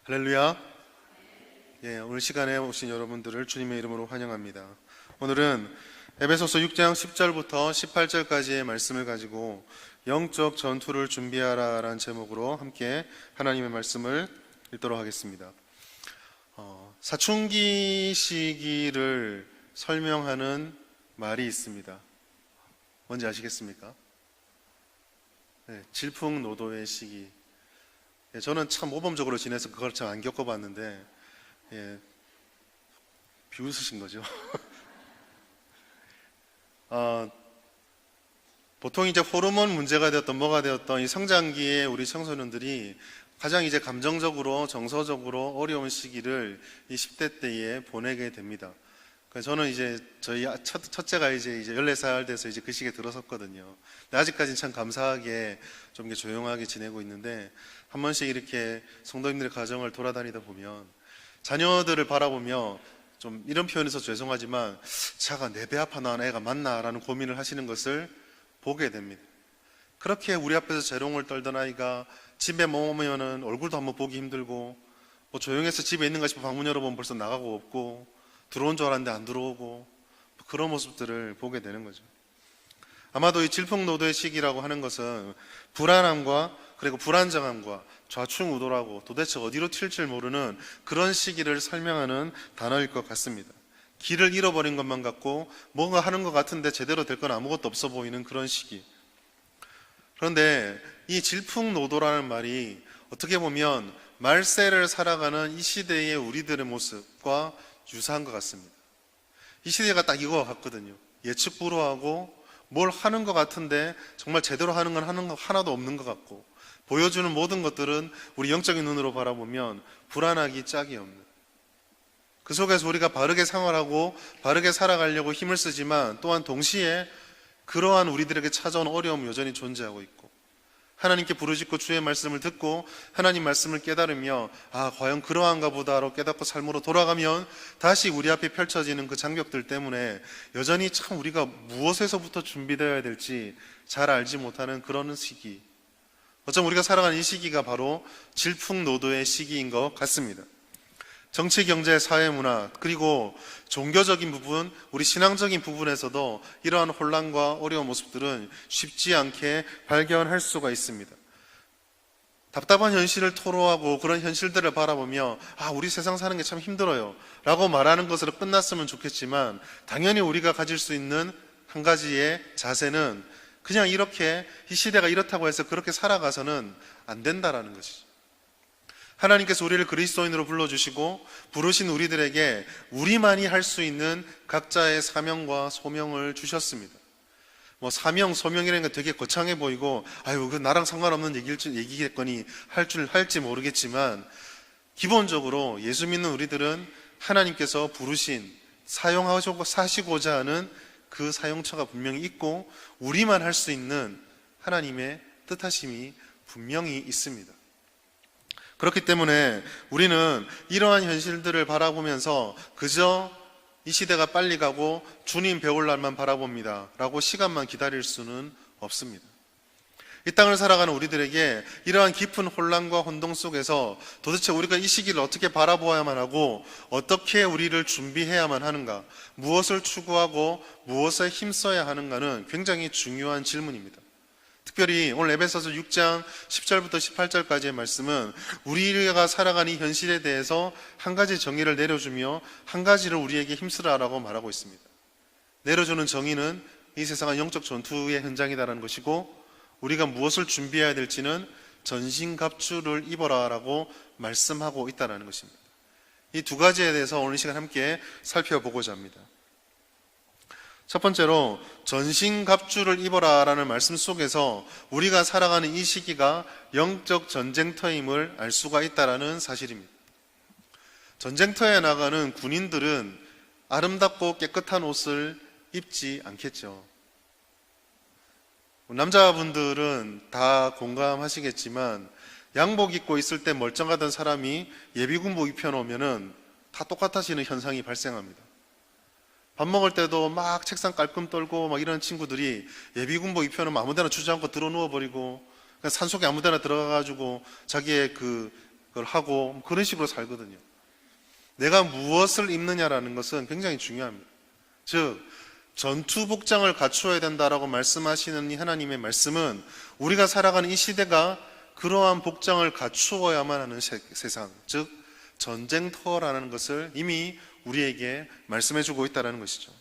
할렐루야. 오늘 시간에 오신 여러분들을 주님의 이름으로 환영합니다. 오늘은 에베소서 6장 10절부터 18절까지의 말씀을 가지고 영적 전투를 준비하라 라는 제목으로 함께 하나님의 말씀을 읽도록 하겠습니다. 사춘기 시기를 설명하는 말이 있습니다. 뭔지 아시겠습니까? 질풍노도의 시기. 저는 참 모범적으로 지내서 그걸 참 안 겪어봤는데, 비웃으신 거죠. 보통 이제 호르몬 문제가 되었던 뭐가 되었던 이 성장기에 우리 청소년들이 가장 이제 감정적으로 정서적으로 어려운 시기를 이 10대 때에 보내게 됩니다. 그래서 저는 이제 저희 첫째가 이제 14살 돼서 이제 그 시기에 들어섰거든요. 근데 아직까지는 참 감사하게 좀 이렇게 조용하게 지내고 있는데, 한 번씩 이렇게 성도님들의 가정을 돌아다니다 보면 자녀들을 바라보며 좀 이런 표현에서 죄송하지만 자가 내 배 아파 나온 애가 맞나 라는 고민을 하시는 것을 보게 됩니다. 그렇게 우리 앞에서 재롱을 떨던 아이가 집에 머무면은 얼굴도 한번 보기 힘들고, 뭐 조용해서 집에 있는가 싶어 방문 열어보면 벌써 나가고 없고, 들어온 줄 알았는데 안 들어오고, 그런 모습들을 보게 되는 거죠. 아마도 이 질풍노도의 시기라고 하는 것은 불안함과 그리고 불안정함과 좌충우돌하고 도대체 어디로 튈지 모르는 그런 시기를 설명하는 단어일 것 같습니다. 길을 잃어버린 것만 같고 뭔가 하는 것 같은데 제대로 될 건 아무것도 없어 보이는 그런 시기. 그런데 이 질풍노도라는 말이 어떻게 보면 말세를 살아가는 이 시대의 우리들의 모습과 유사한 것 같습니다. 이 시대가 딱 이거 같거든요. 예측 불허하고 뭘 하는 것 같은데 정말 제대로 하는 건 하는 거 하나도 없는 것 같고, 보여주는 모든 것들은 우리 영적인 눈으로 바라보면 불안하기 짝이 없는, 그 속에서 우리가 바르게 생활하고 바르게 살아가려고 힘을 쓰지만 또한 동시에 그러한 우리들에게 찾아온 어려움이 여전히 존재하고 있고, 하나님께 부르짖고 주의 말씀을 듣고 하나님 말씀을 깨달으며 과연 그러한가 보다로 깨닫고 삶으로 돌아가면 다시 우리 앞에 펼쳐지는 그 장벽들 때문에 여전히 참 우리가 무엇에서부터 준비되어야 될지 잘 알지 못하는 그런 시기. 어쩌면 우리가 살아가는 이 시기가 바로 질풍노도의 시기인 것 같습니다. 정치, 경제, 사회, 문화, 그리고 종교적인 부분, 우리 신앙적인 부분에서도 이러한 혼란과 어려운 모습들은 쉽지 않게 발견할 수가 있습니다. 답답한 현실을 토로하고 그런 현실들을 바라보며 우리 세상 사는 게 참 힘들어요 라고 말하는 것으로 끝났으면 좋겠지만, 당연히 우리가 가질 수 있는 한 가지의 자세는 그냥 이렇게 이 시대가 이렇다고 해서 그렇게 살아가서는 안 된다라는 것이죠. 하나님께서 우리를 그리스도인으로 불러주시고 부르신 우리들에게 우리만이 할 수 있는 각자의 사명과 소명을 주셨습니다. 뭐 사명, 소명이라는 게 되게 거창해 보이고 그 나랑 상관없는 얘기겠거니 할지 모르겠지만, 기본적으로 예수 믿는 우리들은 하나님께서 부르신 사용하시고 사시고자 하는 그 사용처가 분명히 있고 우리만 할 수 있는 하나님의 뜻하심이 분명히 있습니다. 그렇기 때문에 우리는 이러한 현실들을 바라보면서 그저 이 시대가 빨리 가고 주님 배울 날만 바라봅니다 라고 시간만 기다릴 수는 없습니다. 이 땅을 살아가는 우리들에게 이러한 깊은 혼란과 혼동 속에서 도대체 우리가 이 시기를 어떻게 바라보아야만 하고 어떻게 우리를 준비해야만 하는가, 무엇을 추구하고 무엇에 힘써야 하는가는 굉장히 중요한 질문입니다. 특별히 오늘 에베소서 6장 10절부터 18절까지의 말씀은 우리가 살아가는 이 현실에 대해서 한 가지 정의를 내려주며 한 가지를 우리에게 힘쓰라라고 말하고 있습니다. 내려주는 정의는 이 세상은 영적 전투의 현장이다라는 것이고, 우리가 무엇을 준비해야 될지는 전신갑주를 입어라라고 말씀하고 있다는 것입니다. 이 두 가지에 대해서 오늘 시간 함께 살펴보고자 합니다. 첫 번째로 전신갑주를 입어라 라는 말씀 속에서 우리가 살아가는 이 시기가 영적 전쟁터임을 알 수가 있다는 사실입니다. 전쟁터에 나가는 군인들은 아름답고 깨끗한 옷을 입지 않겠죠. 남자분들은 다 공감하시겠지만 양복 입고 있을 때 멀쩡하던 사람이 예비군복 입혀놓으면 다 똑같아지는 현상이 발생합니다. 밥 먹을 때도 막 책상 깔끔 떨고 막 이런 친구들이 예비군복 입혀놓으면 아무데나 주저앉고 들어 누워버리고 그냥 산속에 아무데나 들어가가지고 자기의 그 걸 하고 그런 식으로 살거든요. 내가 무엇을 입느냐라는 것은 굉장히 중요합니다. 즉 전투 복장을 갖추어야 된다라고 말씀하시는 이 하나님의 말씀은 우리가 살아가는 이 시대가 그러한 복장을 갖추어야만 하는 세상, 즉 전쟁터라는 것을 이미 우리에게 말씀해주고 있다는 것이죠.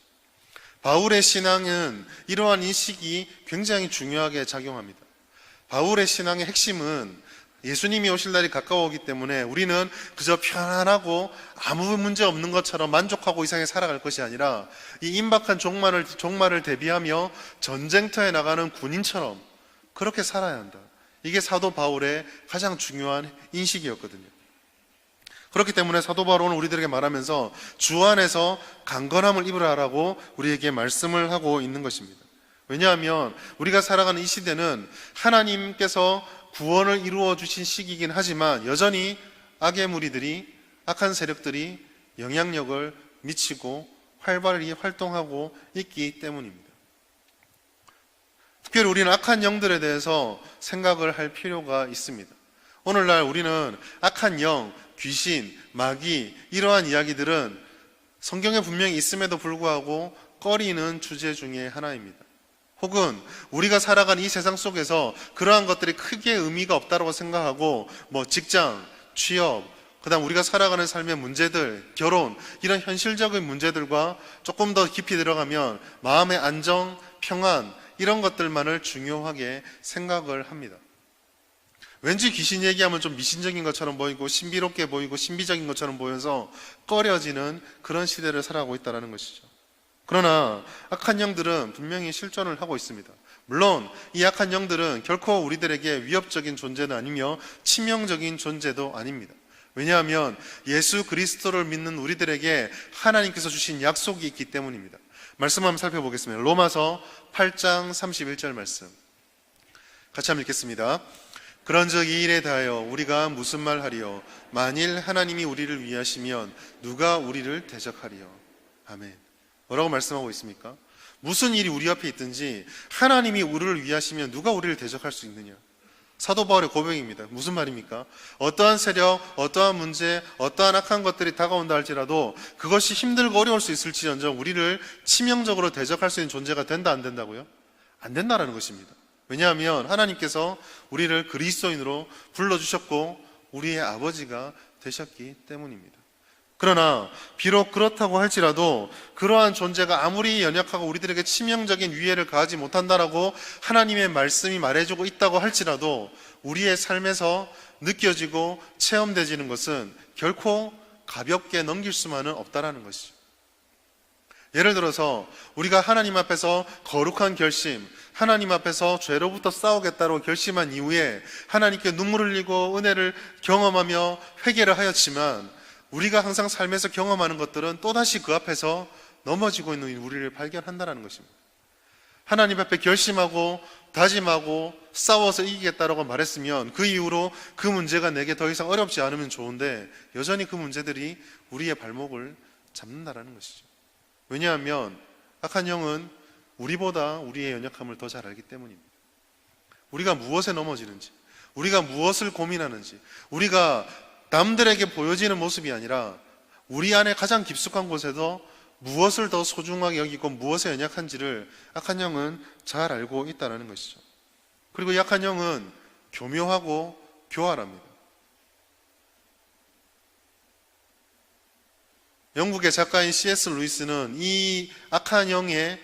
바울의 신앙은 이러한 인식이 굉장히 중요하게 작용합니다. 바울의 신앙의 핵심은 예수님이 오실 날이 가까워오기 때문에 우리는 그저 편안하고 아무 문제 없는 것처럼 만족하고 이 세상에 살아갈 것이 아니라 이 임박한 종말을 대비하며 전쟁터에 나가는 군인처럼 그렇게 살아야 한다. 이게 사도 바울의 가장 중요한 인식이었거든요. 그렇기 때문에 사도 바울은 우리들에게 말하면서 주 안에서 강건함을 입으라라고 우리에게 말씀을 하고 있는 것입니다. 왜냐하면 우리가 살아가는 이 시대는 하나님께서 구원을 이루어 주신 시기이긴 하지만 여전히 악의 무리들이, 악한 세력들이 영향력을 미치고 활발히 활동하고 있기 때문입니다. 특별히 우리는 악한 영들에 대해서 생각을 할 필요가 있습니다. 오늘날 우리는 악한 영, 귀신, 마귀 이러한 이야기들은 성경에 분명히 있음에도 불구하고 꺼리는 주제 중에 하나입니다. 혹은 우리가 살아가는 이 세상 속에서 그러한 것들이 크게 의미가 없다고 생각하고 직장, 취업, 그다음 우리가 살아가는 삶의 문제들, 결혼 이런 현실적인 문제들과 조금 더 깊이 들어가면 마음의 안정, 평안 이런 것들만을 중요하게 생각을 합니다. 왠지 귀신 얘기하면 좀 미신적인 것처럼 보이고 신비롭게 보이고 신비적인 것처럼 보여서 꺼려지는 그런 시대를 살아가고 있다는 것이죠. 그러나 악한 영들은 분명히 실존을 하고 있습니다. 물론 이 악한 영들은 결코 우리들에게 위협적인 존재는 아니며 치명적인 존재도 아닙니다. 왜냐하면 예수 그리스도를 믿는 우리들에게 하나님께서 주신 약속이 있기 때문입니다. 말씀 한번 살펴보겠습니다. 로마서 8장 31절 말씀 같이 한번 읽겠습니다. 그런즉 이 일에 대하여 우리가 무슨 말 하리요? 만일 하나님이 우리를 위하시면 누가 우리를 대적하리요? 아멘. 뭐라고 말씀하고 있습니까? 무슨 일이 우리 앞에 있든지 하나님이 우리를 위하시면 누가 우리를 대적할 수 있느냐? 사도 바울의 고백입니다. 무슨 말입니까? 어떠한 세력, 어떠한 문제, 어떠한 악한 것들이 다가온다 할지라도 그것이 힘들고 어려울 수 있을지언정 우리를 치명적으로 대적할 수 있는 존재가 된다 안 된다고요? 안 된다라는 것입니다. 왜냐하면 하나님께서 우리를 그리스도인으로 불러주셨고 우리의 아버지가 되셨기 때문입니다. 그러나 비록 그렇다고 할지라도 그러한 존재가 아무리 연약하고 우리들에게 치명적인 위해를 가하지 못한다라고 하나님의 말씀이 말해주고 있다고 할지라도 우리의 삶에서 느껴지고 체험되지는 것은 결코 가볍게 넘길 수만은 없다라는 것이죠. 예를 들어서 우리가 하나님 앞에서 거룩한 결심, 하나님 앞에서 죄로부터 싸우겠다고 결심한 이후에 하나님께 눈물을 흘리고 은혜를 경험하며 회개를 하였지만 우리가 항상 삶에서 경험하는 것들은 또다시 그 앞에서 넘어지고 있는 우리를 발견한다는 것입니다. 하나님 앞에 결심하고 다짐하고 싸워서 이기겠다라고 말했으면 그 이후로 그 문제가 내게 더 이상 어렵지 않으면 좋은데 여전히 그 문제들이 우리의 발목을 잡는다는 것이죠. 왜냐하면 악한 영은 우리보다 우리의 연약함을 더 잘 알기 때문입니다. 우리가 무엇에 넘어지는지, 우리가 무엇을 고민하는지, 우리가 남들에게 보여지는 모습이 아니라 우리 안에 가장 깊숙한 곳에서 무엇을 더 소중하게 여기고 무엇에 연약한지를 악한 영은 잘 알고 있다는 것이죠. 그리고 이 악한 영은 교묘하고 교활합니다. 영국의 작가인 C.S. 루이스는 이 악한 영의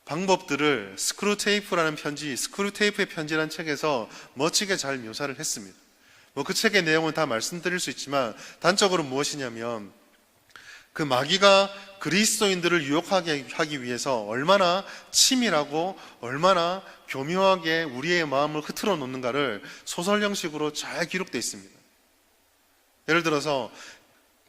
방법들을 스크루테이프라는 편지, 스크루테이프의 편지라는 책에서 멋지게 잘 묘사를 했습니다. 그 책의 내용은 다 말씀드릴 수 있지만 단적으로 무엇이냐면 그 마귀가 그리스도인들을 유혹하게 하기 위해서 얼마나 치밀하고 얼마나 교묘하게 우리의 마음을 흐트러 놓는가를 소설 형식으로 잘 기록되어 있습니다. 예를 들어서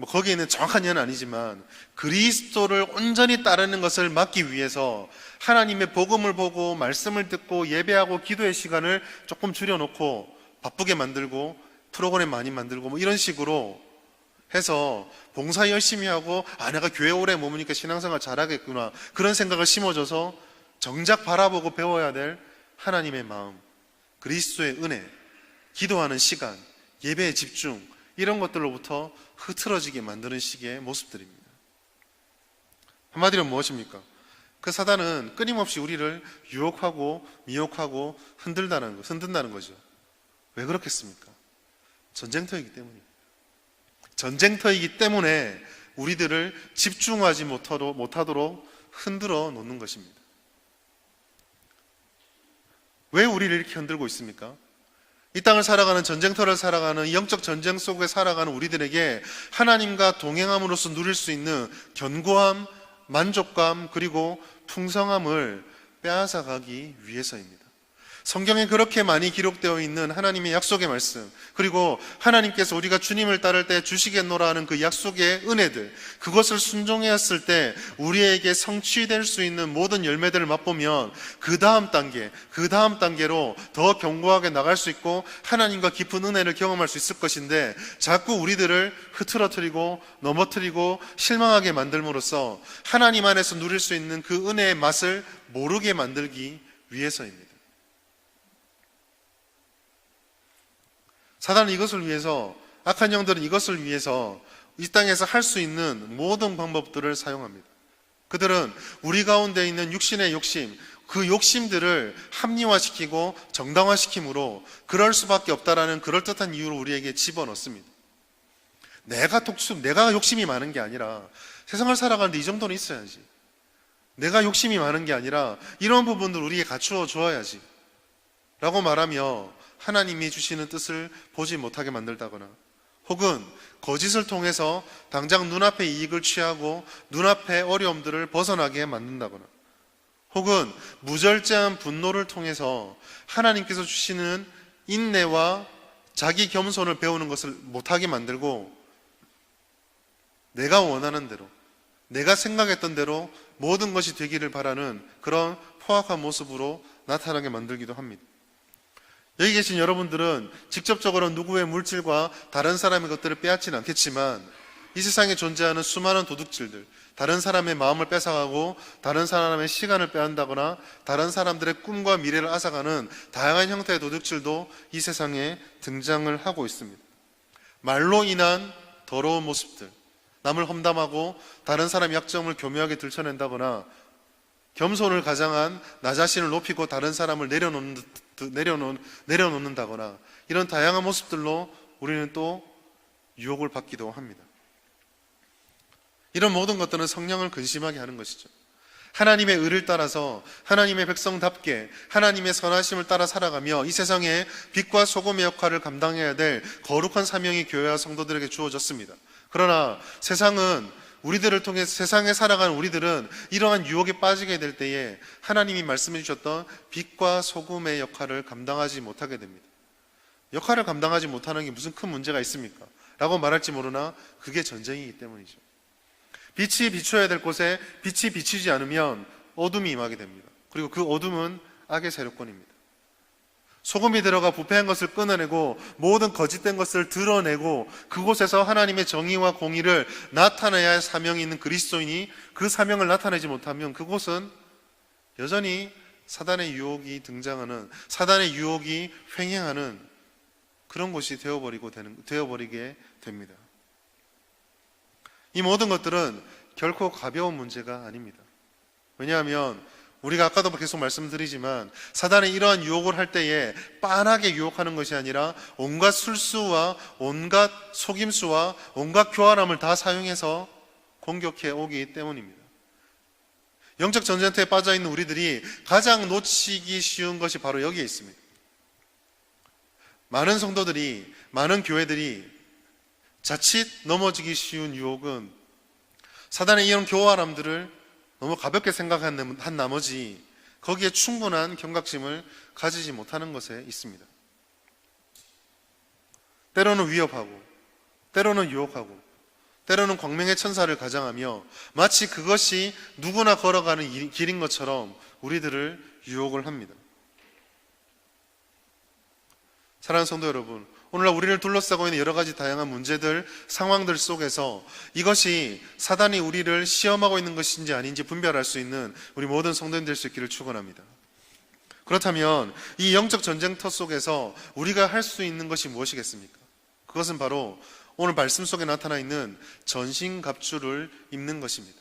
거기에는 정확한 예는 아니지만 그리스도를 온전히 따르는 것을 막기 위해서 하나님의 복음을 보고 말씀을 듣고 예배하고 기도의 시간을 조금 줄여놓고 바쁘게 만들고 프로그램 많이 만들고 이런 식으로 해서 봉사 열심히 하고 내가 교회 오래 머무니까 신앙생활 잘하겠구나 그런 생각을 심어줘서 정작 바라보고 배워야 될 하나님의 마음, 그리스도의 은혜, 기도하는 시간, 예배의 집중, 이런 것들로부터 흐트러지게 만드는 식의 모습들입니다. 한마디로 무엇입니까? 그 사단은 끊임없이 우리를 유혹하고 미혹하고 흔든다는 거죠. 왜 그렇겠습니까? 전쟁터이기 때문입니다. 전쟁터이기 때문에 우리들을 집중하지 못하도록 흔들어 놓는 것입니다. 왜 우리를 이렇게 흔들고 있습니까? 이 땅을 살아가는, 전쟁터를 살아가는, 영적 전쟁 속에 살아가는 우리들에게 하나님과 동행함으로써 누릴 수 있는 견고함, 만족감, 그리고 풍성함을 빼앗아가기 위해서입니다. 성경에 그렇게 많이 기록되어 있는 하나님의 약속의 말씀, 그리고 하나님께서 우리가 주님을 따를 때 주시겠노라 하는 그 약속의 은혜들, 그것을 순종했을 때 우리에게 성취될 수 있는 모든 열매들을 맛보면 그 다음 단계로 더 견고하게 나갈 수 있고 하나님과 깊은 은혜를 경험할 수 있을 것인데, 자꾸 우리들을 흐트러뜨리고 넘어뜨리고 실망하게 만들므로써 하나님 안에서 누릴 수 있는 그 은혜의 맛을 모르게 만들기 위해서입니다. 사단은 이것을 위해서, 악한 영들은 이것을 위해서 이 땅에서 할 수 있는 모든 방법들을 사용합니다. 그들은 우리 가운데 있는 육신의 욕심, 그 욕심들을 합리화시키고 정당화시킴으로 그럴 수밖에 없다라는 그럴듯한 이유로 우리에게 집어넣습니다. 내가 욕심이 많은 게 아니라 세상을 살아가는데 이 정도는 있어야지. 내가 욕심이 많은 게 아니라 이런 부분들 우리에게 갖추어 주어야지 라고 말하며 하나님이 주시는 뜻을 보지 못하게 만들다거나, 혹은 거짓을 통해서 당장 눈앞의 이익을 취하고 눈앞의 어려움들을 벗어나게 만든다거나, 혹은 무절제한 분노를 통해서 하나님께서 주시는 인내와 자기 겸손을 배우는 것을 못하게 만들고 내가 원하는 대로, 내가 생각했던 대로 모든 것이 되기를 바라는 그런 포악한 모습으로 나타나게 만들기도 합니다. 여기 계신 여러분들은 직접적으로 누구의 물질과 다른 사람의 것들을 빼앗지는 않겠지만, 이 세상에 존재하는 수많은 도둑질들, 다른 사람의 마음을 뺏어가고 다른 사람의 시간을 빼앗는다거나 다른 사람들의 꿈과 미래를 앗아가는 다양한 형태의 도둑질도 이 세상에 등장을 하고 있습니다. 말로 인한 더러운 모습들, 남을 험담하고 다른 사람의 약점을 교묘하게 들춰낸다거나, 겸손을 가장한 나 자신을 높이고 다른 사람을 내려놓는다거나, 이런 다양한 모습들로 우리는 또 유혹을 받기도 합니다. 이런 모든 것들은 성령을 근심하게 하는 것이죠. 하나님의 의를 따라서 하나님의 백성답게 하나님의 선하심을 따라 살아가며 이 세상에 빛과 소금의 역할을 감당해야 될 거룩한 사명이 교회와 성도들에게 주어졌습니다. 그러나 우리들을 통해 세상에 살아가는 우리들은 이러한 유혹에 빠지게 될 때에 하나님이 말씀해 주셨던 빛과 소금의 역할을 감당하지 못하게 됩니다. 역할을 감당하지 못하는 게 무슨 큰 문제가 있습니까? 라고 말할지 모르나 그게 전쟁이기 때문이죠. 빛이 비춰야 될 곳에 빛이 비치지 않으면 어둠이 임하게 됩니다. 그리고 그 어둠은 악의 세력권입니다. 소금이 들어가 부패한 것을 끊어내고 모든 거짓된 것을 드러내고 그곳에서 하나님의 정의와 공의를 나타내야 할 사명이 있는 그리스도인이 그 사명을 나타내지 못하면 그곳은 여전히 사단의 유혹이 등장하는, 사단의 유혹이 횡행하는 그런 곳이 되어버리게 됩니다. 이 모든 것들은 결코 가벼운 문제가 아닙니다. 왜냐하면 우리가 아까도 계속 말씀드리지만 사단이 이러한 유혹을 할 때에 빤하게 유혹하는 것이 아니라 온갖 술수와 온갖 속임수와 온갖 교활함을 다 사용해서 공격해 오기 때문입니다. 영적 전쟁터에 빠져있는 우리들이 가장 놓치기 쉬운 것이 바로 여기에 있습니다. 많은 성도들이, 많은 교회들이 자칫 넘어지기 쉬운 유혹은 사단의 이런 교활함들을 너무 가볍게 생각한 나머지 거기에 충분한 경각심을 가지지 못하는 것에 있습니다. 때로는 위협하고, 때로는 유혹하고, 때로는 광명의 천사를 가장하며 마치 그것이 누구나 걸어가는 길인 것처럼 우리들을 유혹을 합니다. 사랑하는 성도 여러분, 오늘날 우리를 둘러싸고 있는 여러 가지 다양한 문제들, 상황들 속에서 이것이 사단이 우리를 시험하고 있는 것인지 아닌지 분별할 수 있는 우리 모든 성도님 될 수 있기를 축원합니다. 그렇다면 이 영적 전쟁터 속에서 우리가 할 수 있는 것이 무엇이겠습니까? 그것은 바로 오늘 말씀 속에 나타나 있는 전신갑주를 입는 것입니다.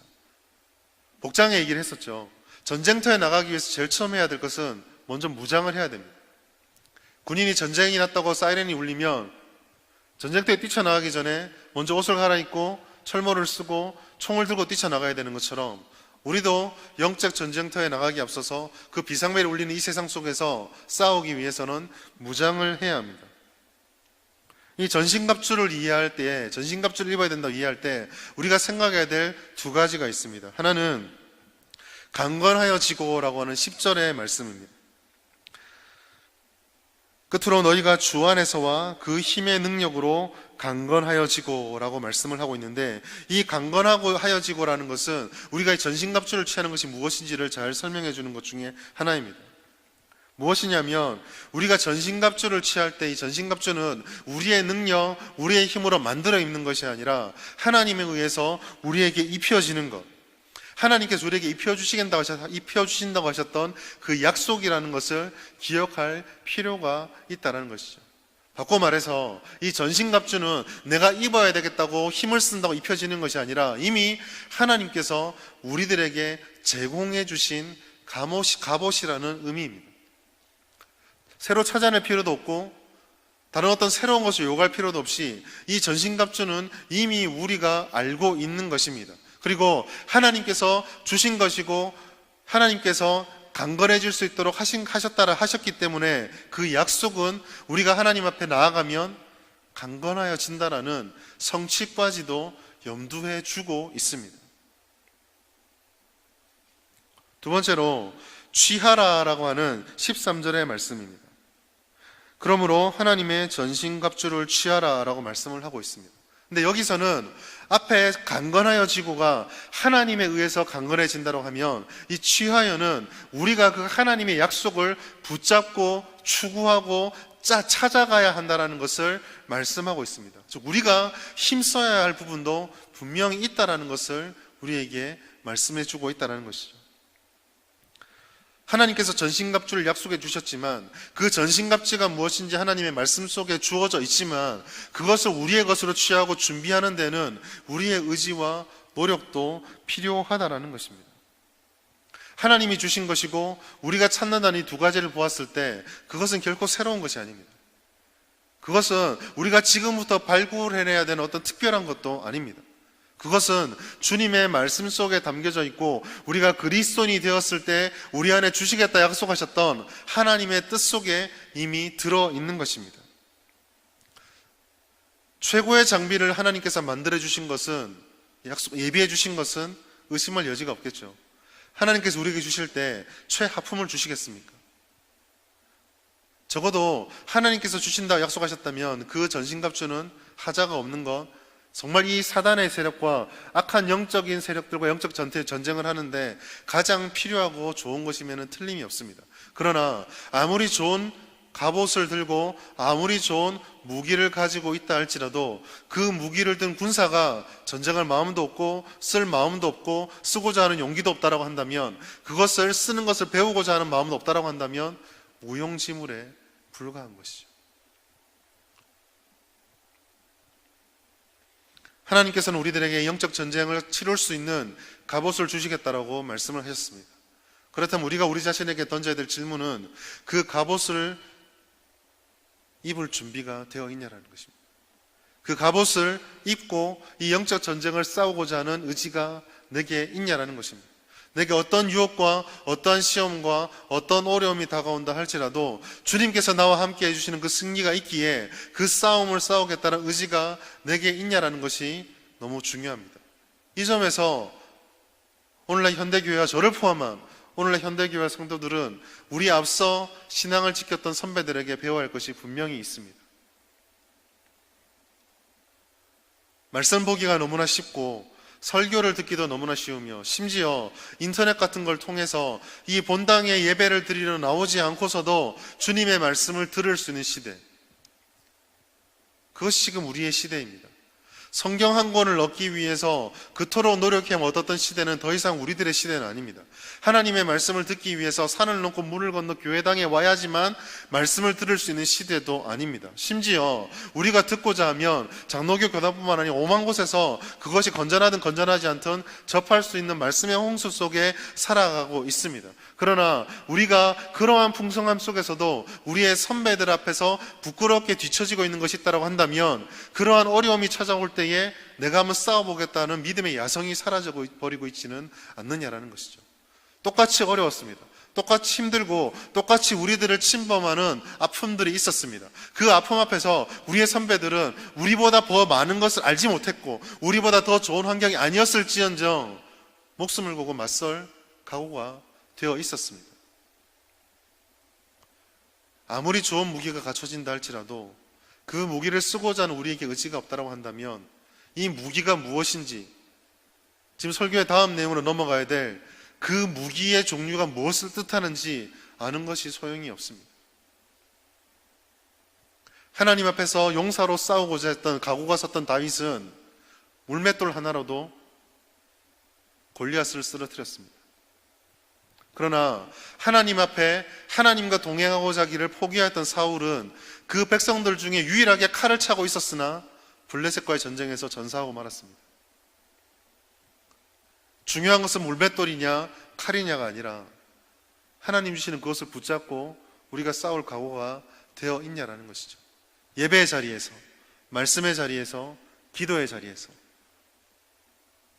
복장의 얘기를 했었죠. 전쟁터에 나가기 위해서 제일 처음 해야 될 것은 먼저 무장을 해야 됩니다. 군인이 전쟁이 났다고 사이렌이 울리면 전쟁터에 뛰쳐나가기 전에 먼저 옷을 갈아입고 철모를 쓰고 총을 들고 뛰쳐나가야 되는 것처럼 우리도 영적 전쟁터에 나가기 앞서서 그 비상벨이 울리는 이 세상 속에서 싸우기 위해서는 무장을 해야 합니다. 이 전신갑주를 이해할 때, 전신갑주를 입어야 된다고 이해할 때 우리가 생각해야 될 두 가지가 있습니다. 하나는 강건하여지고라고 하는 10절의 말씀입니다. 끝으로 너희가 주 안에서와 그 힘의 능력으로 강건하여지고라고 말씀을 하고 있는데, 이 강건하여지고라는 것은 우리가 전신갑주를 취하는 것이 무엇인지를 잘 설명해 주는 것 중에 하나입니다. 무엇이냐면 우리가 전신갑주를 취할 때 이 전신갑주는 우리의 능력, 우리의 힘으로 만들어 입는 것이 아니라 하나님에 의해서 우리에게 입혀지는 것, 하나님께서 우리에게 입혀주신다고 하셨던 그 약속이라는 것을 기억할 필요가 있다는 것이죠. 바꿔 말해서 이 전신갑주는 내가 입어야 되겠다고 힘을 쓴다고 입혀지는 것이 아니라 이미 하나님께서 우리들에게 제공해 주신 갑옷이라는 의미입니다. 새로 찾아낼 필요도 없고 다른 어떤 새로운 것을 요구할 필요도 없이 이 전신갑주는 이미 우리가 알고 있는 것입니다. 그리고 하나님께서 주신 것이고 하나님께서 강건해질 수 있도록 하셨기 때문에 그 약속은 우리가 하나님 앞에 나아가면 강건하여진다라는 성취까지도 염두해 주고 있습니다. 두 번째로 취하라라고 하는 13절의 말씀입니다. 그러므로 하나님의 전신갑주를 취하라라고 말씀을 하고 있습니다. 근데 여기서는 앞에 강건하여지고가 하나님에 의해서 강건해진다고 하면 이 취하여는 우리가 그 하나님의 약속을 붙잡고 추구하고 찾아가야 한다는 것을 말씀하고 있습니다. 즉 우리가 힘써야 할 부분도 분명히 있다는 것을 우리에게 말씀해 주고 있다는 것이죠. 하나님께서 전신갑주를 약속해 주셨지만 그 전신갑주가 무엇인지 하나님의 말씀 속에 주어져 있지만 그것을 우리의 것으로 취하고 준비하는 데는 우리의 의지와 노력도 필요하다는 것입니다. 하나님이 주신 것이고 우리가 찾는다는 이 두 가지를 보았을 때 그것은 결코 새로운 것이 아닙니다. 그것은 우리가 지금부터 발굴해내야 되는 어떤 특별한 것도 아닙니다. 그것은 주님의 말씀 속에 담겨져 있고 우리가 그리스도인이 되었을 때 우리 안에 주시겠다 약속하셨던 하나님의 뜻 속에 이미 들어있는 것입니다. 최고의 장비를 하나님께서 만들어 주신 것은, 예비해 주신 것은 의심할 여지가 없겠죠. 하나님께서 우리에게 주실 때 최하품을 주시겠습니까? 적어도 하나님께서 주신다고 약속하셨다면 그 전신갑주는 하자가 없는 것, 정말 이 사단의 세력과 악한 영적인 세력들과 영적 전쟁을 하는데 가장 필요하고 좋은 것이면 틀림이 없습니다. 그러나 아무리 좋은 갑옷을 들고 아무리 좋은 무기를 가지고 있다 할지라도 그 무기를 든 군사가 전쟁할 마음도 없고 쓸 마음도 없고 쓰고자 하는 용기도 없다라고 한다면, 그것을 쓰는 것을 배우고자 하는 마음도 없다라고 한다면 무용지물에 불과한 것이죠. 하나님께서는 우리들에게 영적 전쟁을 치룰 수 있는 갑옷을 주시겠다라고 말씀을 하셨습니다. 그렇다면 우리가 우리 자신에게 던져야 될 질문은 그 갑옷을 입을 준비가 되어 있냐라는 것입니다. 그 갑옷을 입고 이 영적 전쟁을 싸우고자 하는 의지가 내게 있냐라는 것입니다. 내게 어떤 유혹과 어떤 시험과 어떤 어려움이 다가온다 할지라도 주님께서 나와 함께 해주시는 그 승리가 있기에 그 싸움을 싸우겠다는 의지가 내게 있냐라는 것이 너무 중요합니다. 이 점에서 오늘날 현대교회와 저를 포함한 오늘날 현대교회 성도들은 우리 앞서 신앙을 지켰던 선배들에게 배워야 할 것이 분명히 있습니다. 말씀 보기가 너무나 쉽고 설교를 듣기도 너무나 쉬우며 심지어 인터넷 같은 걸 통해서 이 본당에 예배를 드리러 나오지 않고서도 주님의 말씀을 들을 수 있는 시대, 그것이 지금 우리의 시대입니다. 성경 한 권을 얻기 위해서 그토록 노력해 얻었던 시대는 더 이상 우리들의 시대는 아닙니다. 하나님의 말씀을 듣기 위해서 산을 넘고 물을 건너 교회당에 와야지만 말씀을 들을 수 있는 시대도 아닙니다. 심지어 우리가 듣고자 하면 장로교 교단뿐만 아니라 5만 곳에서 그것이 건전하든 건전하지 않든 접할 수 있는 말씀의 홍수 속에 살아가고 있습니다. 그러나 우리가 그러한 풍성함 속에서도 우리의 선배들 앞에서 부끄럽게 뒤처지고 있는 것이 있다고 한다면, 그러한 어려움이 찾아올 때에 내가 한번 싸워보겠다는 믿음의 야성이 사라져버리고 있지는 않느냐라는 것이죠. 똑같이 어려웠습니다. 똑같이 힘들고 똑같이 우리들을 침범하는 아픔들이 있었습니다. 그 아픔 앞에서 우리의 선배들은 우리보다 더 많은 것을 알지 못했고 우리보다 더 좋은 환경이 아니었을지언정 목숨을 걸고 맞설 각오가 되어 있었습니다. 아무리 좋은 무기가 갖춰진다 할지라도 그 무기를 쓰고자 하는 우리에게 의지가 없다고 한다면 이 무기가 무엇인지, 지금 설교의 다음 내용으로 넘어가야 될 그 무기의 종류가 무엇을 뜻하는지 아는 것이 소용이 없습니다. 하나님 앞에서 용사로 싸우고자 했던 각오가 섰던 다윗은 물맷돌 하나로도 골리앗을 쓰러뜨렸습니다. 그러나 하나님 앞에 하나님과 동행하고자 하기를 포기했던 사울은 그 백성들 중에 유일하게 칼을 차고 있었으나 블레셋과의 전쟁에서 전사하고 말았습니다. 중요한 것은 물맷돌이냐 칼이냐가 아니라 하나님 주시는 그것을 붙잡고 우리가 싸울 각오가 되어 있냐라는 것이죠. 예배의 자리에서, 말씀의 자리에서, 기도의 자리에서,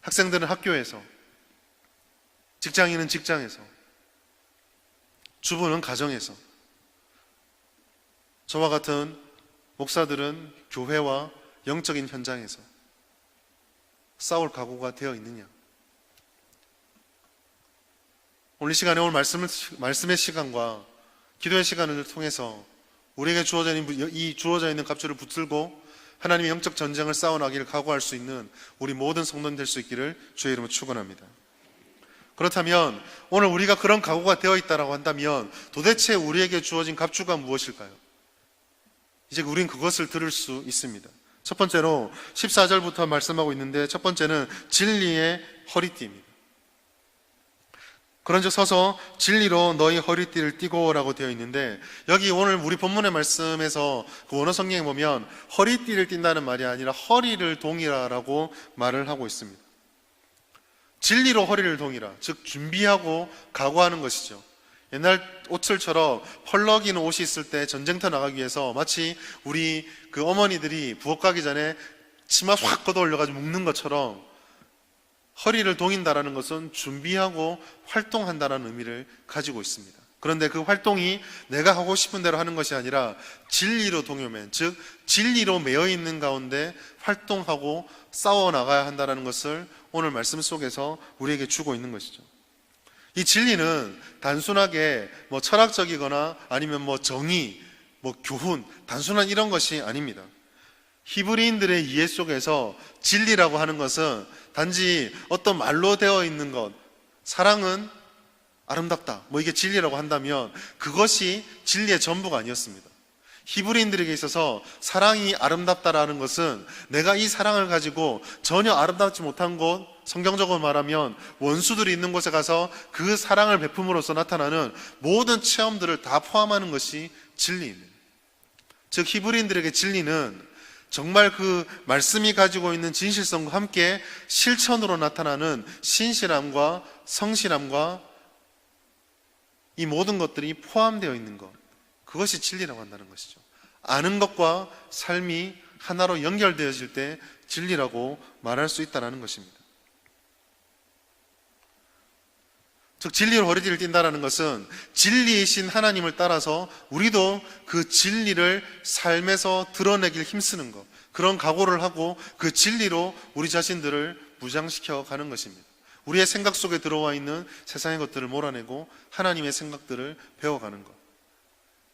학생들은 학교에서, 직장인은 직장에서, 주부는 가정에서, 저와 같은 목사들은 교회와 영적인 현장에서 싸울 각오가 되어 있느냐. 오늘 이 시간에 말씀의 시간과 기도의 시간을 통해서 우리에게 주어져 있는 갑주를 붙들고 하나님의 영적 전쟁을 싸워나가기를 각오할 수 있는 우리 모든 성도님 될 수 있기를 주의 이름으로 축원합니다. 그렇다면 오늘 우리가 그런 각오가 되어 있다고 한다면 도대체 우리에게 주어진 갑주가 무엇일까요? 이제 우린 그것을 들을 수 있습니다. 첫 번째로 14절부터 말씀하고 있는데, 첫 번째는 진리의 허리띠입니다. 그런즉 서서 진리로 너희 허리띠를 띠고 라고 되어 있는데, 여기 오늘 우리 본문의 말씀에서 그 원어 성경에 보면 허리띠를 띈다는 말이 아니라 허리를 동이라라고 말을 하고 있습니다. 진리로 허리를 동이라, 즉 준비하고 각오하는 것이죠. 옛날 옷들처럼 펄럭이는 옷이 있을 때 전쟁터 나가기 위해서 마치 우리 그 어머니들이 부엌 가기 전에 치마 확 걷어 올려가지고 묶는 것처럼 허리를 동인다라는 것은 준비하고 활동한다는 의미를 가지고 있습니다. 그런데 그 활동이 내가 하고 싶은 대로 하는 것이 아니라 진리로 동요맨, 즉 진리로 매여 있는 가운데 활동하고 싸워 나가야 한다는 것을 오늘 말씀 속에서 우리에게 주고 있는 것이죠. 이 진리는 단순하게 철학적이거나 아니면 정의, 교훈, 단순한 이런 것이 아닙니다. 히브리인들의 이해 속에서 진리라고 하는 것은 단지 어떤 말로 되어 있는 것, 사랑은 아름답다, 이게 진리라고 한다면 그것이 진리의 전부가 아니었습니다. 히브리인들에게 있어서 사랑이 아름답다라는 것은 내가 이 사랑을 가지고 전혀 아름답지 못한 곳, 성경적으로 말하면 원수들이 있는 곳에 가서 그 사랑을 베품으로써 나타나는 모든 체험들을 다 포함하는 것이 진리입니다. 즉 히브리인들에게 진리는 정말 그 말씀이 가지고 있는 진실성과 함께 실천으로 나타나는 신실함과 성실함과 이 모든 것들이 포함되어 있는 것, 그것이 진리라고 한다는 것이죠. 아는 것과 삶이 하나로 연결되어질 때 진리라고 말할 수 있다는 것입니다. 즉 진리로 허리띠를 띈다는 것은 진리이신 하나님을 따라서 우리도 그 진리를 삶에서 드러내길 힘쓰는 것, 그런 각오를 하고 그 진리로 우리 자신들을 무장시켜 가는 것입니다. 우리의 생각 속에 들어와 있는 세상의 것들을 몰아내고 하나님의 생각들을 배워가는 것.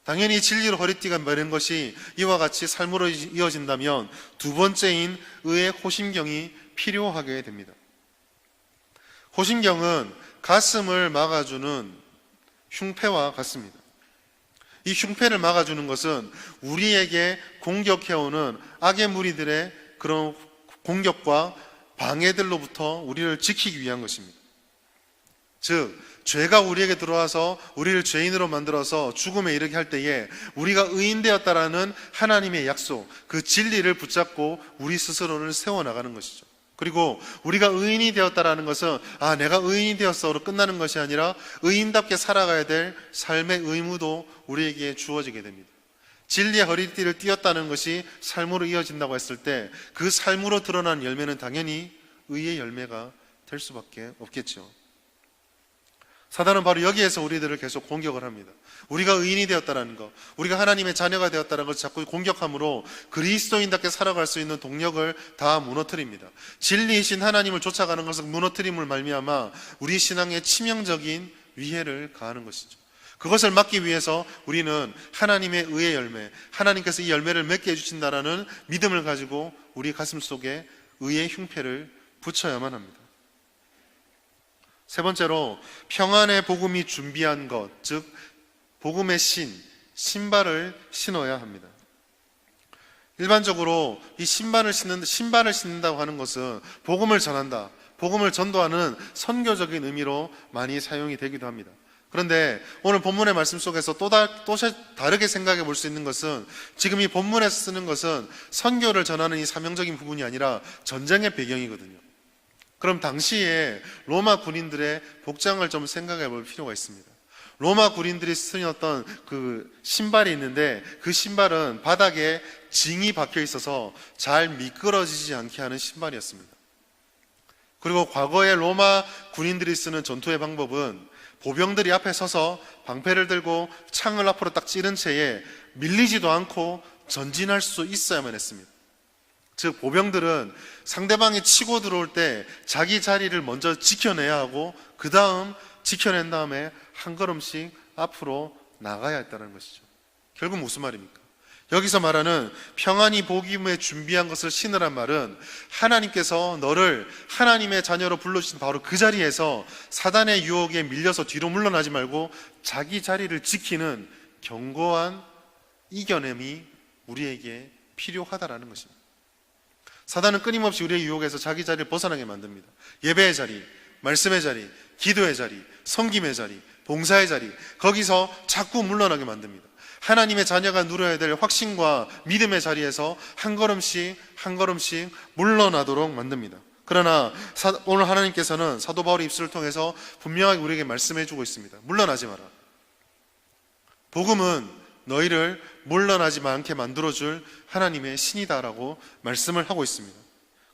당연히 진리로 허리띠가 매는 것이 이와 같이 삶으로 이어진다면 두 번째인 의의 호심경이 필요하게 됩니다. 호심경은 가슴을 막아주는 흉패와 같습니다. 이 흉패를 막아주는 것은 우리에게 공격해오는 악의 무리들의 그런 공격과 방해들로부터 우리를 지키기 위한 것입니다. 즉, 죄가 우리에게 들어와서 우리를 죄인으로 만들어서 죽음에 이르게 할 때에 우리가 의인되었다라는 하나님의 약속, 그 진리를 붙잡고 우리 스스로를 세워나가는 것이죠. 그리고 우리가 의인이 되었다라는 것은 내가 의인이 되었어로 끝나는 것이 아니라 의인답게 살아가야 될 삶의 의무도 우리에게 주어지게 됩니다. 진리의 허리띠를 띄었다는 것이 삶으로 이어진다고 했을 때 그 삶으로 드러난 열매는 당연히 의의 열매가 될 수밖에 없겠죠. 사단은 바로 여기에서 우리들을 계속 공격을 합니다. 우리가 의인이 되었다는 것, 우리가 하나님의 자녀가 되었다는 것을 자꾸 공격함으로 그리스도인답게 살아갈 수 있는 동력을 다 무너뜨립니다. 진리이신 하나님을 쫓아가는 것을 무너뜨림을 말미암아 우리 신앙에 치명적인 위해를 가하는 것이죠. 그것을 막기 위해서 우리는 하나님의 의의 열매, 하나님께서 이 열매를 맺게 해주신다라는 믿음을 가지고 우리 가슴 속에 의의 흉패를 붙여야만 합니다. 세 번째로 평안의 복음이 준비한 것, 즉 복음의 신발을 신어야 합니다. 일반적으로 이 신발을 신는다고 하는 것은 복음을 전한다, 복음을 전도하는 선교적인 의미로 많이 사용이 되기도 합니다. 그런데 오늘 본문의 말씀 속에서 또 다르게 생각해 볼 수 있는 것은 지금 이 본문에서 쓰는 것은 선교를 전하는 이 사명적인 부분이 아니라 전쟁의 배경이거든요. 그럼 당시에 로마 군인들의 복장을 좀 생각해 볼 필요가 있습니다. 로마 군인들이 신었던 그 신발이 있는데 그 신발은 바닥에 징이 박혀 있어서 잘 미끄러지지 않게 하는 신발이었습니다. 그리고 과거에 로마 군인들이 쓰는 전투의 방법은 보병들이 앞에 서서 방패를 들고 창을 앞으로 딱 찌른 채에 밀리지도 않고 전진할 수 있어야만 했습니다. 즉 보병들은 상대방이 치고 들어올 때 자기 자리를 먼저 지켜내야 하고 그 다음 지켜낸 다음에 한 걸음씩 앞으로 나가야 했다는 것이죠. 결국 무슨 말입니까? 여기서 말하는 평안히 복음에 준비한 것을 신으란 말은 하나님께서 너를 하나님의 자녀로 불러주신 바로 그 자리에서 사단의 유혹에 밀려서 뒤로 물러나지 말고 자기 자리를 지키는 견고한 이겨냄이 우리에게 필요하다라는 것입니다. 사단은 끊임없이 우리의 유혹에서 자기 자리를 벗어나게 만듭니다. 예배의 자리, 말씀의 자리, 기도의 자리, 섬김의 자리, 봉사의 자리, 거기서 자꾸 물러나게 만듭니다. 하나님의 자녀가 누려야 될 확신과 믿음의 자리에서 한 걸음씩 한 걸음씩 물러나도록 만듭니다. 그러나 오늘 하나님께서는 사도 바울의 입술을 통해서 분명하게 우리에게 말씀해 주고 있습니다. 물러나지 마라. 복음은 너희를 물러나지 않게 만들어줄 하나님의 신이다라고 말씀을 하고 있습니다.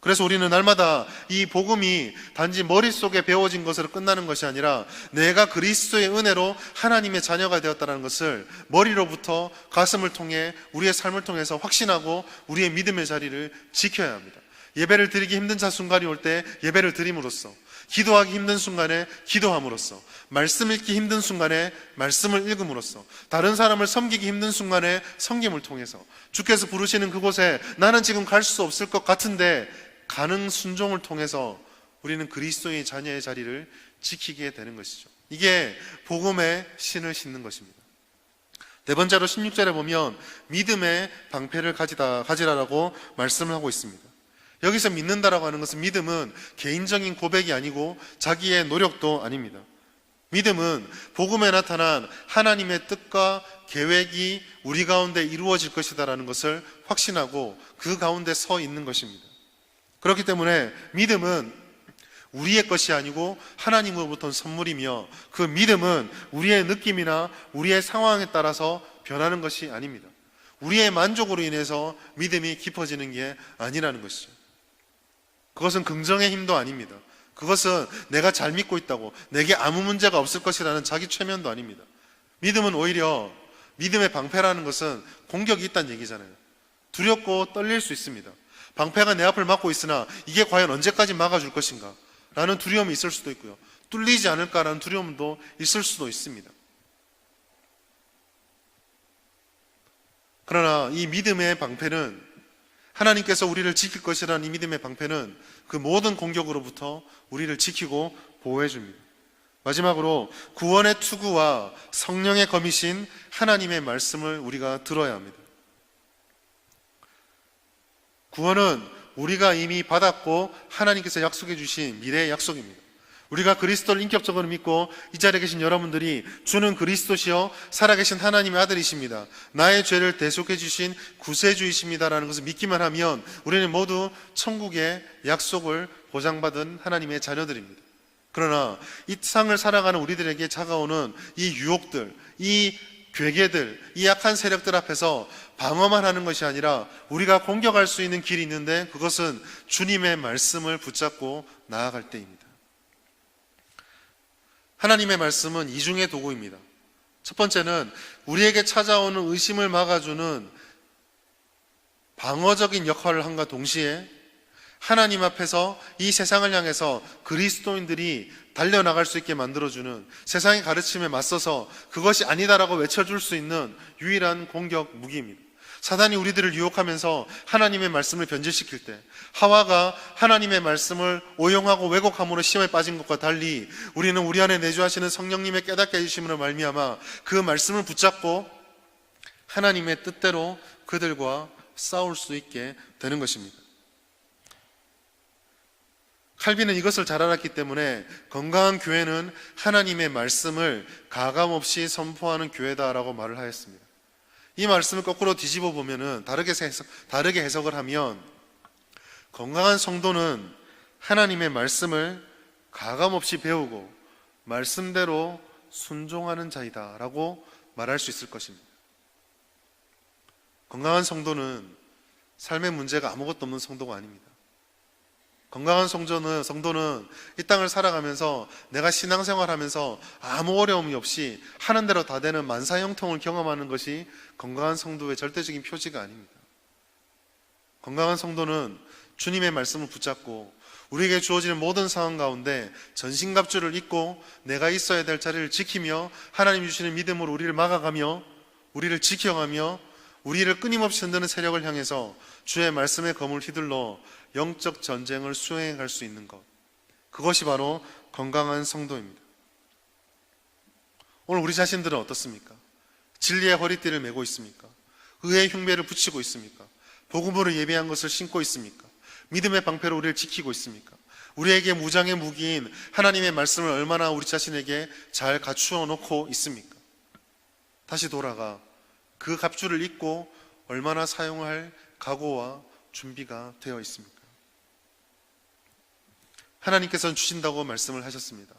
그래서 우리는 날마다 이 복음이 단지 머릿속에 배워진 것으로 끝나는 것이 아니라 내가 그리스도의 은혜로 하나님의 자녀가 되었다는 것을 머리로부터 가슴을 통해 우리의 삶을 통해서 확신하고 우리의 믿음의 자리를 지켜야 합니다. 예배를 드리기 힘든 순간이 올 때 예배를 드림으로써, 기도하기 힘든 순간에 기도함으로써, 말씀 읽기 힘든 순간에 말씀을 읽음으로써, 다른 사람을 섬기기 힘든 순간에 섬김을 통해서, 주께서 부르시는 그곳에 나는 지금 갈 수 없을 것 같은데 가는 순종을 통해서 우리는 그리스도의 자녀의 자리를 지키게 되는 것이죠. 이게 복음의 신을 신는 것입니다. 네 번째로 16절에 보면 믿음의 방패를 가지라라고 말씀을 하고 있습니다. 여기서 믿는다라고 하는 것은 믿음은 개인적인 고백이 아니고 자기의 노력도 아닙니다. 믿음은 복음에 나타난 하나님의 뜻과 계획이 우리 가운데 이루어질 것이다라는 것을 확신하고 그 가운데 서 있는 것입니다. 그렇기 때문에 믿음은 우리의 것이 아니고 하나님으로부터 선물이며 그 믿음은 우리의 느낌이나 우리의 상황에 따라서 변하는 것이 아닙니다. 우리의 만족으로 인해서 믿음이 깊어지는 게 아니라는 것이죠. 그것은 긍정의 힘도 아닙니다. 그것은 내가 잘 믿고 있다고, 내게 아무 문제가 없을 것이라는 자기 최면도 아닙니다. 믿음은 오히려, 믿음의 방패라는 것은 공격이 있다는 얘기잖아요. 두렵고 떨릴 수 있습니다. 방패가 내 앞을 막고 있으나 이게 과연 언제까지 막아줄 것인가 라는 두려움이 있을 수도 있고요, 뚫리지 않을까라는 두려움도 있을 수도 있습니다. 그러나 이 믿음의 방패는, 하나님께서 우리를 지킬 것이라는 이 믿음의 방패는 그 모든 공격으로부터 우리를 지키고 보호해 줍니다. 마지막으로 구원의 투구와 성령의 검이신 하나님의 말씀을 우리가 들어야 합니다. 구원은 우리가 이미 받았고 하나님께서 약속해 주신 미래의 약속입니다. 우리가 그리스도를 인격적으로 믿고 이 자리에 계신 여러분들이 주는 그리스도시요 살아계신 하나님의 아들이십니다, 나의 죄를 대속해 주신 구세주이십니다라는 것을 믿기만 하면 우리는 모두 천국의 약속을 보장받은 하나님의 자녀들입니다. 그러나 이 세상을 살아가는 우리들에게 다가오는 이 유혹들, 이 괴계들, 이 약한 세력들 앞에서 방어만 하는 것이 아니라 우리가 공격할 수 있는 길이 있는데, 그것은 주님의 말씀을 붙잡고 나아갈 때입니다. 하나님의 말씀은 이중의 도구입니다. 첫 번째는 우리에게 찾아오는 의심을 막아주는 방어적인 역할을 함과 동시에 하나님 앞에서 이 세상을 향해서 그리스도인들이 달려나갈 수 있게 만들어주는, 세상의 가르침에 맞서서 그것이 아니다라고 외쳐줄 수 있는 유일한 공격 무기입니다. 사단이 우리들을 유혹하면서 하나님의 말씀을 변질시킬 때, 하와가 하나님의 말씀을 오용하고 왜곡함으로 시험에 빠진 것과 달리 우리는 우리 안에 내주하시는 성령님의 깨닫게 해주심으로 말미암아 그 말씀을 붙잡고 하나님의 뜻대로 그들과 싸울 수 있게 되는 것입니다. 칼빈은 이것을 잘 알았기 때문에 건강한 교회는 하나님의 말씀을 가감없이 선포하는 교회다라고 말을 하였습니다. 이 말씀을 거꾸로 뒤집어 보면은 다르게 해석을 하면, 건강한 성도는 하나님의 말씀을 가감없이 배우고 말씀대로 순종하는 자이다라고 말할 수 있을 것입니다. 건강한 성도는 삶의 문제가 아무것도 없는 성도가 아닙니다. 건강한 성도는 이 땅을 살아가면서 내가 신앙생활하면서 아무 어려움이 없이 하는 대로 다 되는 만사형통을 경험하는 것이 건강한 성도의 절대적인 표지가 아닙니다. 건강한 성도는 주님의 말씀을 붙잡고 우리에게 주어지는 모든 상황 가운데 전신갑주를 입고 내가 있어야 될 자리를 지키며 하나님 주시는 믿음으로 우리를 막아가며 우리를 지켜가며 우리를 끊임없이 흔드는 세력을 향해서 주의 말씀의 검을 휘둘러 영적 전쟁을 수행해 갈 수 있는 것, 그것이 바로 건강한 성도입니다. 오늘 우리 자신들은 어떻습니까? 진리의 허리띠를 메고 있습니까? 의의 흉배를 붙이고 있습니까? 복음으로 예배한 것을 신고 있습니까? 믿음의 방패로 우리를 지키고 있습니까? 우리에게 무장의 무기인 하나님의 말씀을 얼마나 우리 자신에게 잘 갖추어 놓고 있습니까? 다시 돌아가 그 갑주를 입고 얼마나 사용할 각오와 준비가 되어 있습니까? 하나님께서는 주신다고 말씀을 하셨습니다.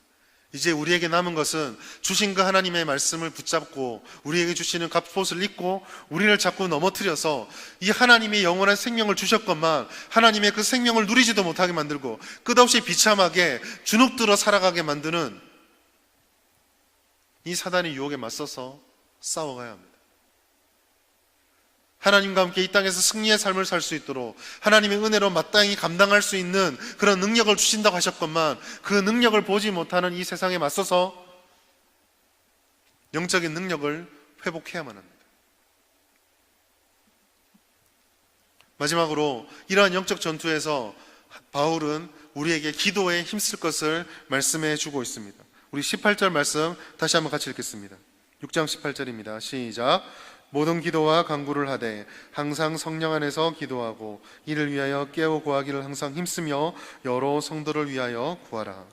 이제 우리에게 남은 것은 주신 그 하나님의 말씀을 붙잡고 우리에게 주시는 갑옷을 입고 우리를 자꾸 넘어뜨려서 이 하나님의 영원한 생명을 주셨건만 하나님의 그 생명을 누리지도 못하게 만들고 끝없이 비참하게 주눅들어 살아가게 만드는 이 사단의 유혹에 맞서서 싸워가야 합니다. 하나님과 함께 이 땅에서 승리의 삶을 살 수 있도록 하나님의 은혜로 마땅히 감당할 수 있는 그런 능력을 주신다고 하셨건만 그 능력을 보지 못하는 이 세상에 맞서서 영적인 능력을 회복해야만 합니다. 마지막으로 이러한 영적 전투에서 바울은 우리에게 기도에 힘쓸 것을 말씀해 주고 있습니다. 우리 18절 말씀 다시 한번 같이 읽겠습니다. 6장 18절입니다. 시작. 모든 기도와 간구를 하되 항상 성령 안에서 기도하고 이를 위하여 깨어 구하기를 항상 힘쓰며 여러 성도를 위하여 구하라.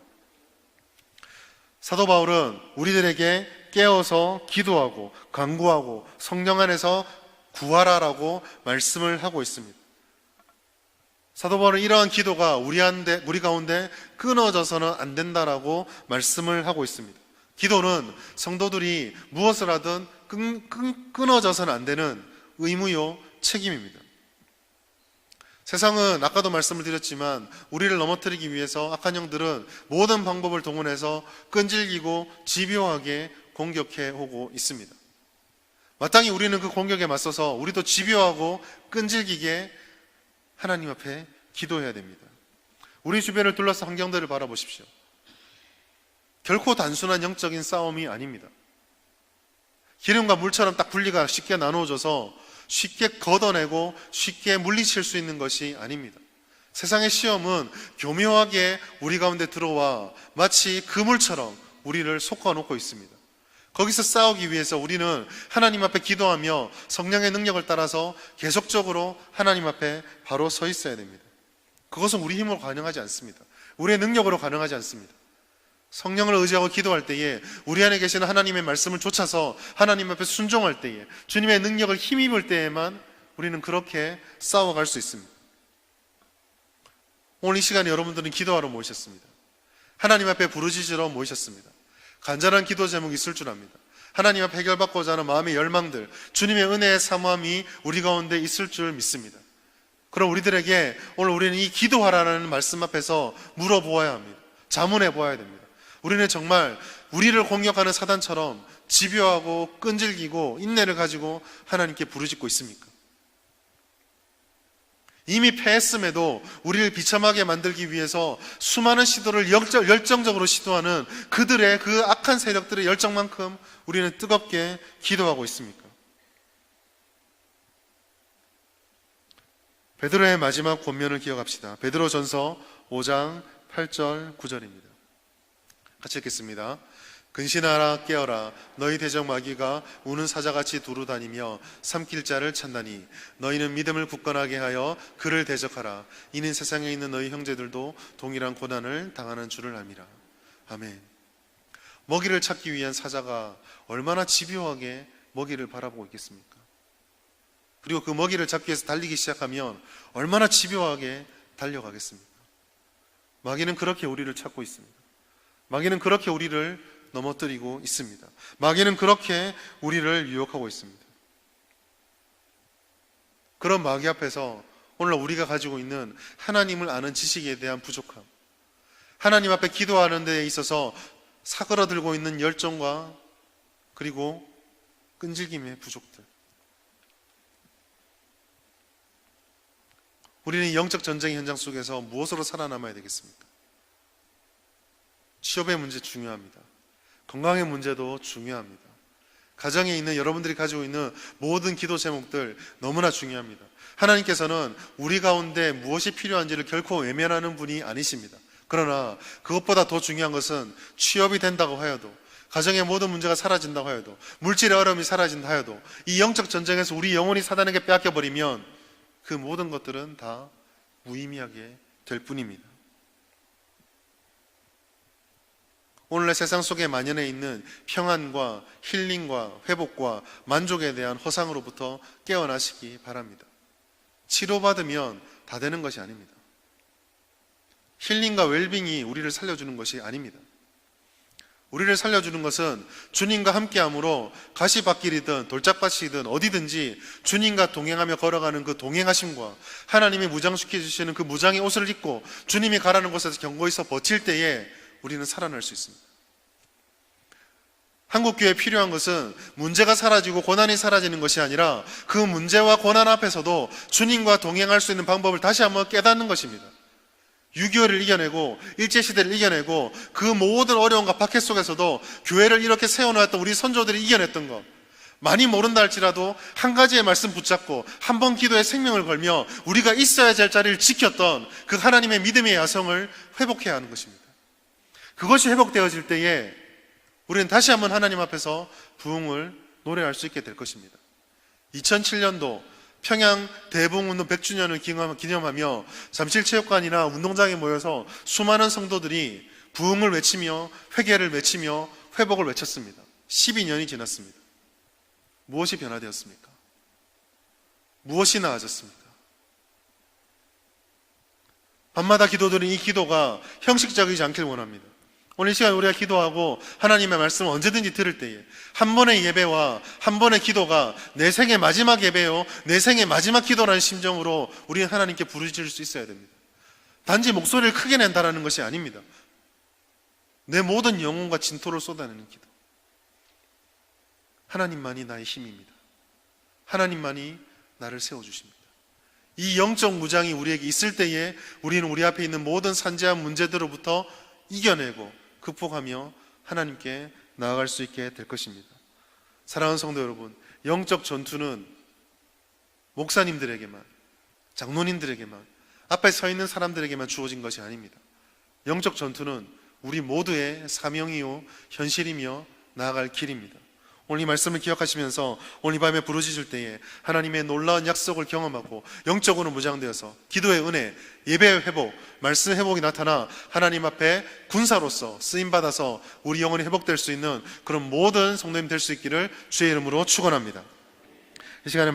사도 바울은 우리들에게 깨어서 기도하고 간구하고 성령 안에서 구하라라고 말씀을 하고 있습니다. 사도 바울은 이러한 기도가 우리 가운데 끊어져서는 안 된다라고 말씀을 하고 있습니다. 기도는 성도들이 무엇을 하든 끊어져서는 안 되는 의무요 책임입니다. 세상은 아까도 말씀을 드렸지만 우리를 넘어뜨리기 위해서 악한 영들은 모든 방법을 동원해서 끈질기고 집요하게 공격해 오고 있습니다. 마땅히 우리는 그 공격에 맞서서 우리도 집요하고 끈질기게 하나님 앞에 기도해야 됩니다. 우리 주변을 둘러싼 환경들을 바라보십시오. 결코 단순한 영적인 싸움이 아닙니다. 기름과 물처럼 딱 분리가 쉽게 나누어져서 쉽게 걷어내고 쉽게 물리칠 수 있는 것이 아닙니다. 세상의 시험은 교묘하게 우리 가운데 들어와 마치 그물처럼 우리를 섞어놓고 있습니다. 거기서 싸우기 위해서 우리는 하나님 앞에 기도하며 성령의 능력을 따라서 계속적으로 하나님 앞에 바로 서 있어야 됩니다. 그것은 우리 힘으로 가능하지 않습니다. 우리의 능력으로 가능하지 않습니다. 성령을 의지하고 기도할 때에 우리 안에 계시는 하나님의 말씀을 좇아서 하나님 앞에 순종할 때에 주님의 능력을 힘입을 때에만 우리는 그렇게 싸워갈 수 있습니다. 오늘 이 시간에 여러분들은 기도하러 모이셨습니다. 하나님 앞에 부르짖으러 모이셨습니다. 간절한 기도 제목이 있을 줄 압니다. 하나님 앞에 해결받고자 하는 마음의 열망들, 주님의 은혜의 사모함이 우리 가운데 있을 줄 믿습니다. 그럼 우리들에게 오늘 우리는 이 기도하라는 말씀 앞에서 물어보아야 합니다. 자문해 보아야 됩니다. 우리는 정말 우리를 공격하는 사단처럼 집요하고 끈질기고 인내를 가지고 하나님께 부르짖고 있습니까? 이미 패했음에도 우리를 비참하게 만들기 위해서 수많은 시도를 열정적으로 시도하는 그들의 그 악한 세력들의 열정만큼 우리는 뜨겁게 기도하고 있습니까? 베드로의 마지막 권면을 기억합시다. 베드로전서 5장 8절 9절입니다. 같이 읽겠습니다. 근신하라 깨어라 너희 대적 마귀가 우는 사자같이 두루다니며 삼킬 자를 찾나니 너희는 믿음을 굳건하게 하여 그를 대적하라. 이는 세상에 있는 너희 형제들도 동일한 고난을 당하는 줄을 압니다. 아멘. 먹이를 찾기 위한 사자가 얼마나 집요하게 먹이를 바라보고 있겠습니까? 그리고 그 먹이를 잡기 위해서 달리기 시작하면 얼마나 집요하게 달려가겠습니까? 마귀는 그렇게 우리를 찾고 있습니다. 마귀는 그렇게 우리를 넘어뜨리고 있습니다. 마귀는 그렇게 우리를 유혹하고 있습니다. 그런 마귀 앞에서 오늘 우리가 가지고 있는 하나님을 아는 지식에 대한 부족함, 하나님 앞에 기도하는 데에 있어서 사그러들고 있는 열정과 그리고 끈질김의 부족들, 우리는 영적 전쟁의 현장 속에서 무엇으로 살아남아야 되겠습니까? 취업의 문제 중요합니다. 건강의 문제도 중요합니다. 가정에 있는 여러분들이 가지고 있는 모든 기도 제목들 너무나 중요합니다. 하나님께서는 우리 가운데 무엇이 필요한지를 결코 외면하는 분이 아니십니다. 그러나 그것보다 더 중요한 것은 취업이 된다고 하여도, 가정의 모든 문제가 사라진다고 하여도, 물질의 어려움이 사라진다 하여도 이 영적 전쟁에서 우리 영혼이 사단에게 빼앗겨버리면 그 모든 것들은 다 무의미하게 될 뿐입니다. 오늘날 세상 속에 만연해 있는 평안과 힐링과 회복과 만족에 대한 허상으로부터 깨어나시기 바랍니다. 치료받으면 다 되는 것이 아닙니다. 힐링과 웰빙이 우리를 살려주는 것이 아닙니다. 우리를 살려주는 것은 주님과 함께함으로 가시밭길이든 돌짝밭이든 어디든지 주님과 동행하며 걸어가는 그 동행하심과 하나님이 무장시켜주시는 그 무장의 옷을 입고 주님이 가라는 곳에서 견고히 서 버틸 때에 우리는 살아날 수 있습니다. 한국교회에 필요한 것은 문제가 사라지고 고난이 사라지는 것이 아니라 그 문제와 고난 앞에서도 주님과 동행할 수 있는 방법을 다시 한번 깨닫는 것입니다. 6.25를 이겨내고 일제시대를 이겨내고 그 모든 어려움과 박해 속에서도 교회를 이렇게 세워놓았던 우리 선조들이 이겨냈던 것, 많이 모른다 할지라도 한 가지의 말씀 붙잡고 한 번 기도에 생명을 걸며 우리가 있어야 될 자리를 지켰던 그 하나님의 믿음의 야성을 회복해야 하는 것입니다. 그것이 회복되어질 때에 우리는 다시 한번 하나님 앞에서 부흥을 노래할 수 있게 될 것입니다. 2007년도 평양 대붕운동 100주년을 기념하며 잠실체육관이나 운동장에 모여서 수많은 성도들이 부흥을 외치며 회개를 외치며 회복을 외쳤습니다. 12년이 지났습니다. 무엇이 변화되었습니까? 무엇이 나아졌습니까? 밤마다 기도드린 이 기도가 형식적이지 않길 원합니다. 오늘 이 시간 우리가 기도하고 하나님의 말씀을 언제든지 들을 때에 한 번의 예배와 한 번의 기도가 내 생의 마지막 예배요, 내 생의 마지막 기도라는 심정으로 우리는 하나님께 부르짖을 수 있어야 됩니다. 단지 목소리를 크게 낸다라는 것이 아닙니다. 내 모든 영혼과 진토를 쏟아내는 기도. 하나님만이 나의 힘입니다. 하나님만이 나를 세워주십니다. 이 영적 무장이 우리에게 있을 때에 우리는 우리 앞에 있는 모든 산재한 문제들로부터 이겨내고 극복하며 하나님께 나아갈 수 있게 될 것입니다. 사랑하는 성도 여러분, 영적 전투는 목사님들에게만, 장로님들에게만, 앞에 서 있는 사람들에게만 주어진 것이 아닙니다. 영적 전투는 우리 모두의 사명이요 현실이며 나아갈 길입니다. 오늘 이 말씀을 기억하시면서 오늘 이 밤에 부르짖을 때에 하나님의 놀라운 약속을 경험하고 영적으로 무장되어서 기도의 은혜, 예배의 회복, 말씀의 회복이 나타나 하나님 앞에 군사로서 쓰임받아서 우리 영혼이 회복될 수 있는 그런 모든 성도님 될 수 있기를 주의 이름으로 축원합니다. 이 시간에